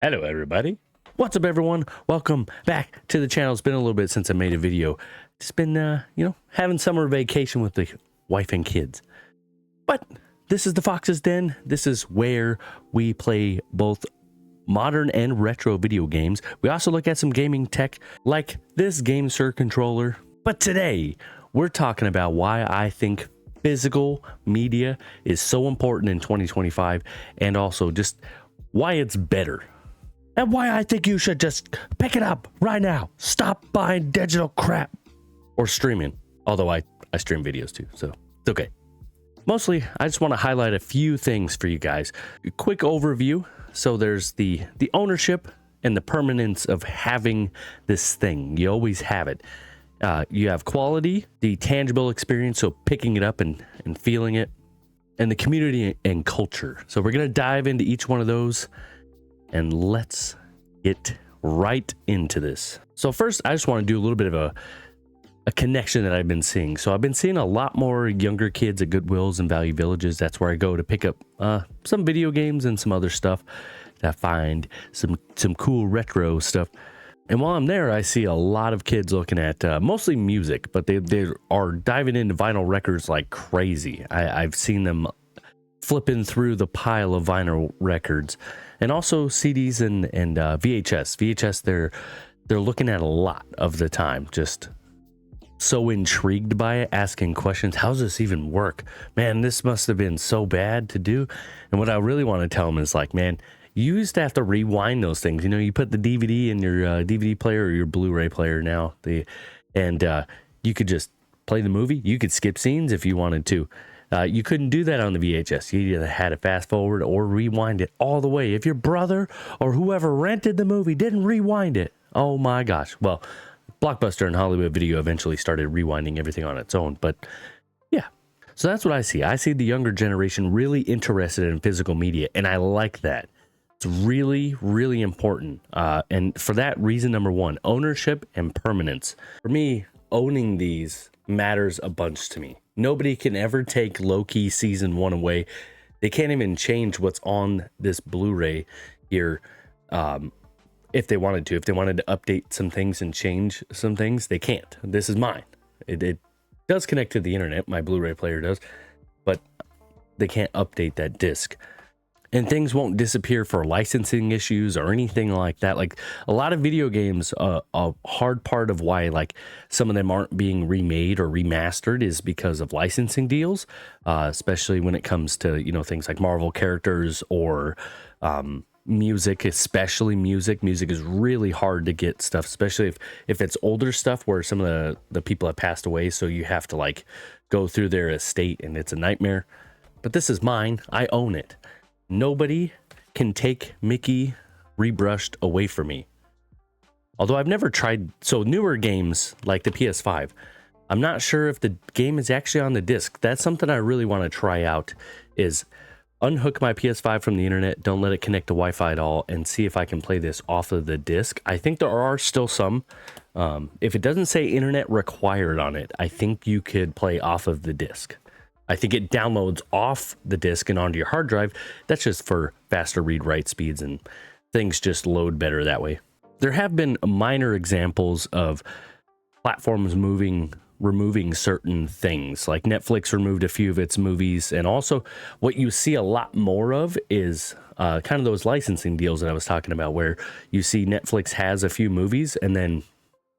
Hello everybody, what's up everyone? Welcome back to the channel. It's been a little bit since I made a video. It's been having summer vacation with the wife and kids, but this is the Fox's Den. This is where we play both modern and retro video games. We also look at some gaming tech like this GameSir controller, but today we're talking about why I think physical media is so important in 2025, and also just why it's better. And why I think you should just pick it up right now. Stop buying digital crap. Or streaming. Although I stream videos too, so it's okay. Mostly, I just want to highlight a few things for you guys. A quick overview. So there's the ownership and the permanence of having this thing. You always have it. You have quality, the tangible experience, so picking it up and feeling it. And the community and culture. So we're going to dive into each one of those. And let's get right into this. So first, I just want to do a little bit of a connection that I've been seeing. So I've been seeing a lot more younger kids at Goodwills and Value Villages. That's where I go to pick up some video games and some other stuff. I find some cool retro stuff. And while I'm there, I see a lot of kids looking at mostly music, but they are diving into vinyl records like crazy. I've seen them flipping through the pile of vinyl records. And also CDs and VHS. VHS, they're looking at a lot of the time. Just so intrigued by it, asking questions. How does this even work? Man, this must have been so bad to do. And what I really want to tell them is like, man, you used to have to rewind those things. You know, you put the DVD in your DVD player or your Blu-ray player now. And you could just play the movie. You could skip scenes if you wanted to. You couldn't do that on the VHS. You either had to fast forward or rewind it all the way. If your brother or whoever rented the movie didn't rewind it, oh my gosh. Well, Blockbuster and Hollywood Video eventually started rewinding everything on its own. But yeah, so that's what I see. I see the younger generation really interested in physical media, and I like that. It's really, really important. And for that reason, number one, ownership and permanence. For me, owning these matters a bunch to me. Nobody can ever take Loki season 1 away. They can't even change what's on this Blu-ray here if they wanted to. If they wanted to update some things and change some things, they can't. This is mine. It does connect to the internet. My Blu-ray player does. But they can't update that disc. And things won't disappear for licensing issues or anything like that. Like a lot of video games, a hard part of why like some of them aren't being remade or remastered is because of licensing deals, especially when it comes to, you know, things like Marvel characters or music, especially music. Music is really hard to get stuff, especially if it's older stuff where some of the people have passed away. So you have to like go through their estate and it's a nightmare. But this is mine. I own it. Nobody can take Mickey Rebrushed away from me. Although I've never tried, so newer games like the PS5, I'm not sure if the game is actually on the disc. That's something I really want to try out, is unhook my PS5 from the internet, don't let it connect to Wi-Fi at all, and see if I can play this off of the disc. I think there are still some. If it doesn't say internet required on it, I think you could play off of the disc. I think it downloads off the disk and onto your hard drive. That's just for faster read-write speeds, and things just load better that way. There have been minor examples of platforms removing certain things, like Netflix removed a few of its movies, and also what you see a lot more of is kind of those licensing deals that I was talking about, where you see Netflix has a few movies and then,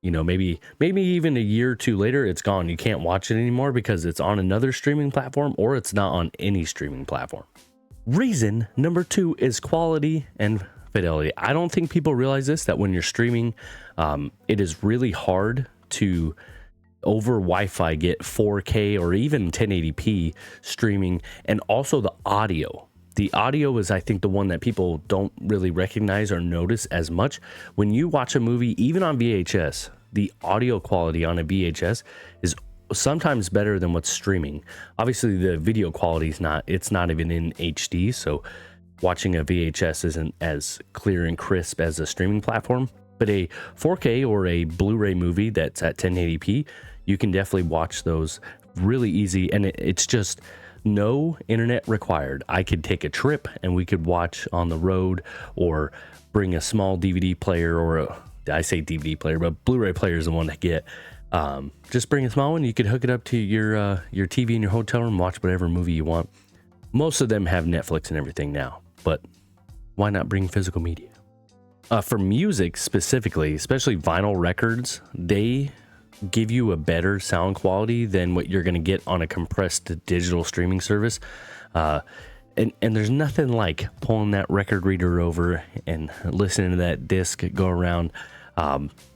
you know, maybe even a year or two later, it's gone. You can't watch it anymore because it's on another streaming platform or it's not on any streaming platform. Reason number 2 is quality and fidelity. I don't think people realize this, that when you're streaming, it is really hard to over Wi-Fi get 4K or even 1080p streaming, and also the audio. The audio is, I think, the one that people don't really recognize or notice as much. When you watch a movie, even on VHS, the audio quality on a VHS is sometimes better than what's streaming. Obviously, the video quality is not even in HD, so watching a VHS isn't as clear and crisp as a streaming platform. But a 4K or a Blu-ray movie that's at 1080p, you can definitely watch those really easy, and it's just no internet required. I could take a trip and we could watch on the road or bring a small DVD player, or I say DVD player, but Blu-ray player is the one to get. Just bring a small one. You could hook it up to your TV in your hotel room, watch whatever movie you want. Most of them have Netflix and everything now, but why not bring physical media? For music specifically, especially vinyl records, they give you a better sound quality than what you're going to get on a compressed digital streaming service. And there's nothing like pulling that record reader over and listening to that disc go around.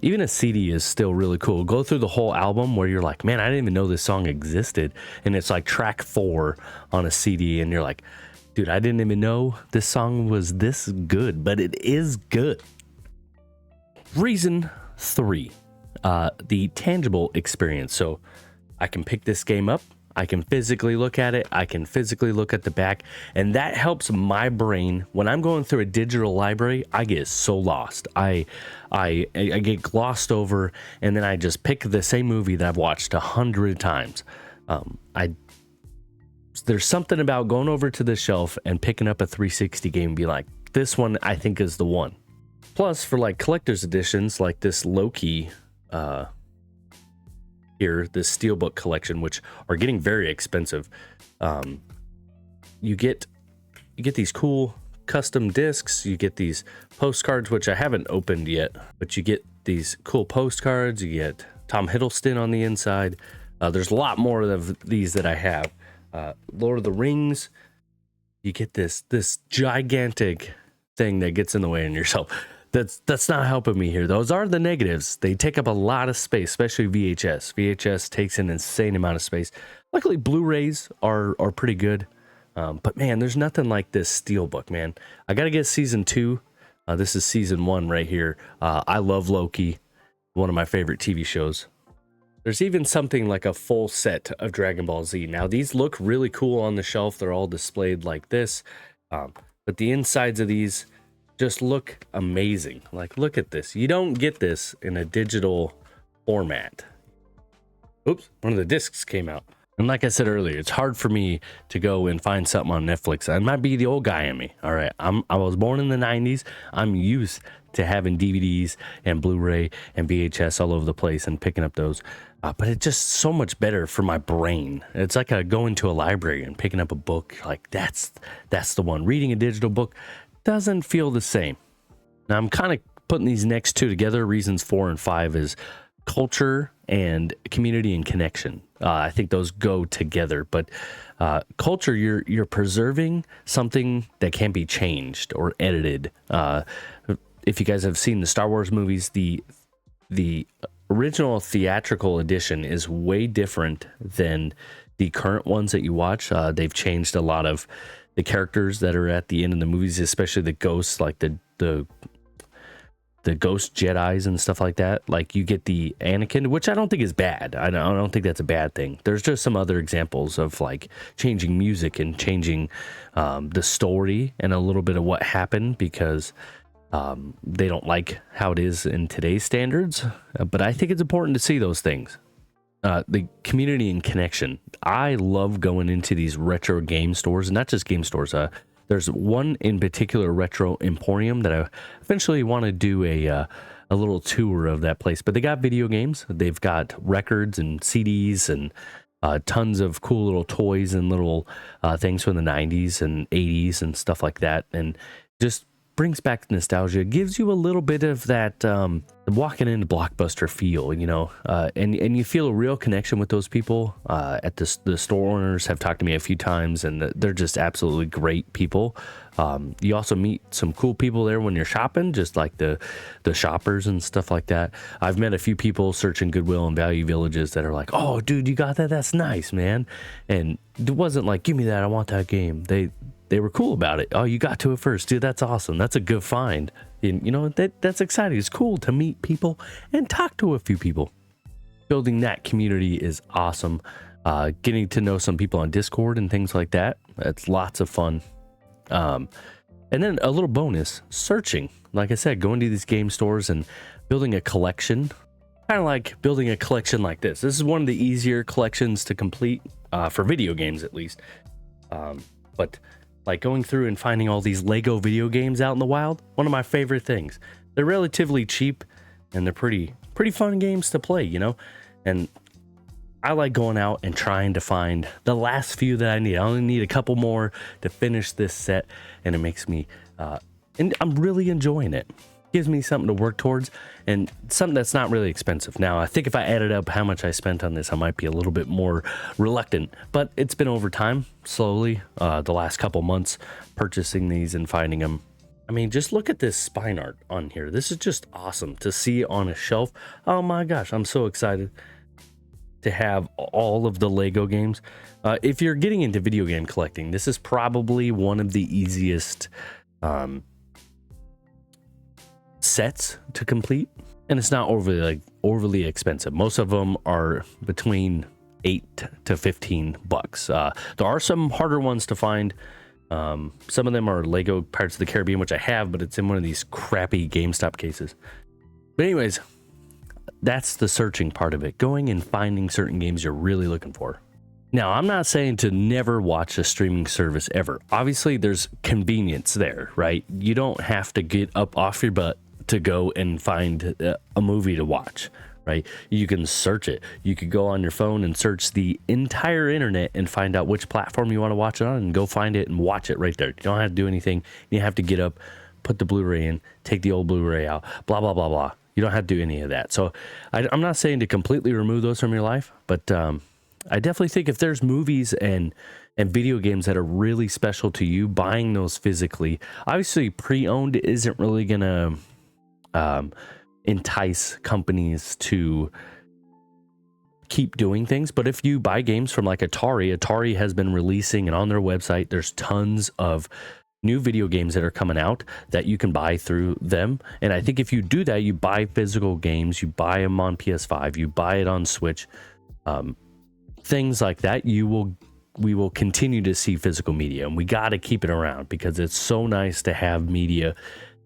Even a CD is still really cool. Go through the whole album where you're like, man, I didn't even know this song existed. And it's like track 4 on a CD. And you're like, dude, I didn't even know this song was this good, but it is good. Reason 3, the tangible experience. So I can pick this game up. I can physically look at it. I can physically look at the back. And that helps my brain. When I'm going through a digital library, I get so lost. I get glossed over, and then I just pick the same movie that I've watched 100 times. There's something about going over to the shelf and picking up a 360 game and be like, this one I think is the one. Plus, for like collector's editions, like this Loki here, this Steelbook collection, which are getting very expensive, you get these cool custom discs. You get these postcards, which I haven't opened yet, but you get these cool postcards. You get Tom Hiddleston on the inside. There's a lot more of these that I have. Lord of the Rings, you get this gigantic thing that gets in the way on yourself. That's not helping me here. Those are the negatives. They take up a lot of space, especially VHS. VHS takes an insane amount of space. Luckily, Blu-rays are pretty good. But man, there's nothing like this Steelbook, man. I got to get season 2. This is season 1 right here. I love Loki, one of my favorite TV shows. There's even something like a full set of Dragon Ball Z. Now, these look really cool on the shelf. They're all displayed like this. But the insides of these just look amazing. Like, look at this. You don't get this in a digital format. Oops, one of the discs came out. And like I said earlier, it's hard for me to go and find something on Netflix. I might be the old guy in me. All right, I was born in the 90s. I'm used to having DVDs and Blu-ray and VHS all over the place and picking up those. But it's just so much better for my brain. It's like going to a library and picking up a book. Like, that's the one. Reading a digital book doesn't feel the same. Now, I'm kind of putting these next two together. Reasons 4 and 5 is culture and community and connection. I think those go together, but culture, you're preserving something that can be changed or edited. If you guys have seen the Star Wars movies, the original theatrical edition is way different than the current ones that you watch. They've changed a lot of the characters that are at the end of the movies, especially the ghosts, like the ghost Jedis and stuff like that. Like, you get the Anakin, which I don't think is bad. I don't think that's a bad thing. There's just some other examples of like changing music and changing the story and a little bit of what happened because they don't like how it is in today's standards. But I think it's important to see those things. The community and connection. I love going into these retro game stores, not just game stores. There's one in particular, Retro Emporium, that I eventually want to do a little tour of that place. But they got video games. They've got records and CDs and tons of cool little toys and little things from the 90s and 80s and stuff like that. And just brings back nostalgia, gives you a little bit of that walking into Blockbuster feel, you know, and you feel a real connection with those people. At the store owners have talked to me a few times, and they're just absolutely great people. You also meet some cool people there when you're shopping, just like the shoppers and stuff like that. I've met a few people searching Goodwill and Value Villages that are like, "Oh, dude, you got that? That's nice, man." And it wasn't like, "Give me that, I want that game." They were cool about it. "Oh, you got to it first, dude. That's awesome. That's a good find." And, you know, that's exciting. It's cool to meet people and talk to a few people. Building that community is awesome. Getting to know some people on Discord and things like that. It's lots of fun. And then a little bonus, searching. Like I said, going to these game stores and building a collection. Kind of like building a collection like this. This is one of the easier collections to complete, for video games at least. But Like going through and finding all these Lego video games out in the wild, one of my favorite things. They're relatively cheap and they're pretty fun games to play, you know? And I like going out and trying to find the last few that I need. I only need a couple more to finish this set, and it makes me, and I'm really enjoying it. Gives me something to work towards, and something that's not really expensive. Now, I think if I added up how much I spent on this, I might be a little bit more reluctant, but it's been over time, slowly, the last couple months, purchasing these and finding them. I mean, just look at this spine art on here. This is just awesome to see on a shelf. Oh my gosh, I'm so excited to have all of the Lego games. If you're getting into video game collecting, this is probably one of the easiest sets to complete, and it's not overly expensive. Most of them are between $8 to $15. There are some harder ones to find. Some of them are Lego Pirates of the Caribbean, which I have, but it's in one of these crappy GameStop cases. But anyways, that's the searching part of it, going and finding certain games you're really looking for. Now, I'm not saying to never watch a streaming service ever. Obviously, there's convenience there, right? You don't have to get up off your butt to go and find a movie to watch, right? You can search it. You could go on your phone and search the entire internet and find out which platform you want to watch it on and go find it and watch it right there. You don't have to do anything. You have to get up, put the Blu-ray in, take the old Blu-ray out, blah, blah, blah, blah. You don't have to do any of that. So I'm not saying to completely remove those from your life, but I definitely think if there's movies and video games that are really special to you, buying those physically, obviously pre-owned isn't really going to entice companies to keep doing things. But if you buy games from like Atari has been releasing, and on their website, there's tons of new video games that are coming out that you can buy through them. And I think if you do that, you buy physical games, you buy them on PS5, you buy it on Switch, things like that, we will continue to see physical media, and we got to keep it around because it's so nice to have media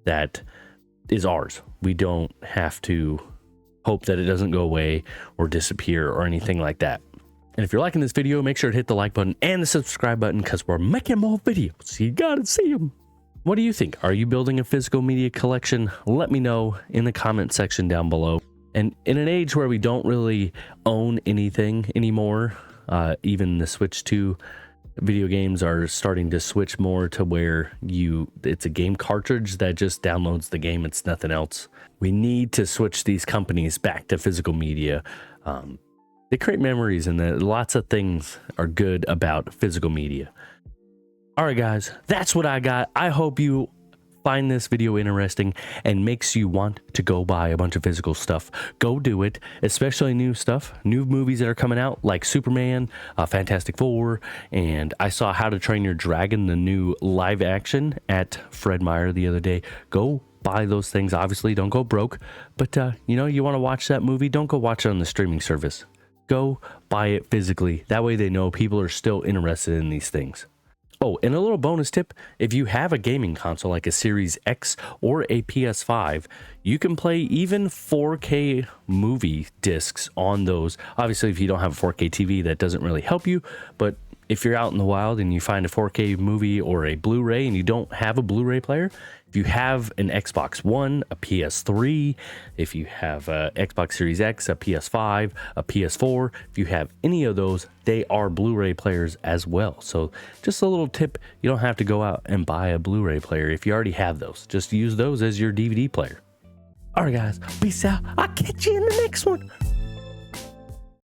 that is ours. We don't have to hope that it doesn't go away or disappear or anything like that. And if you're liking this video, make sure to hit the like button and the subscribe button because we're making more videos. You gotta see them. What do you think? Are you building a physical media collection? Let me know in the comment section down below. And in an age where we don't really own anything anymore, even the Switch 2 video games are starting to switch more to where it's a game cartridge that just downloads the game. It's nothing else. We need to switch these companies back to physical media. They create memories, and lots of things are good about physical media. All right, guys, that's what I got. I hope you find this video interesting and makes you want to go buy a bunch of physical stuff. Go do it, especially new stuff, new movies that are coming out like Superman, Fantastic Four, and I saw How to Train Your Dragon, the new live action at Fred Meyer the other day. Go buy those things. Obviously, don't go broke, but you want to watch that movie, don't go watch it on the streaming service. Go buy it physically. That way they know people are still interested in these things. Oh, and a little bonus tip, if you have a gaming console like a Series X or a PS5, you can play even 4K movie discs on those. Obviously, if you don't have a 4K TV, that doesn't really help you, but if you're out in the wild and you find a 4K movie or a Blu-ray and you don't have a Blu-ray player, if you have an Xbox One, a PS3, if you have a Xbox Series X, a PS5, a PS4, if you have any of those, they are Blu-ray players as well. So just a little tip, you don't have to go out and buy a Blu-ray player if you already have those. Just use those as your DVD player. All right, guys, peace out. I'll catch you in the next one.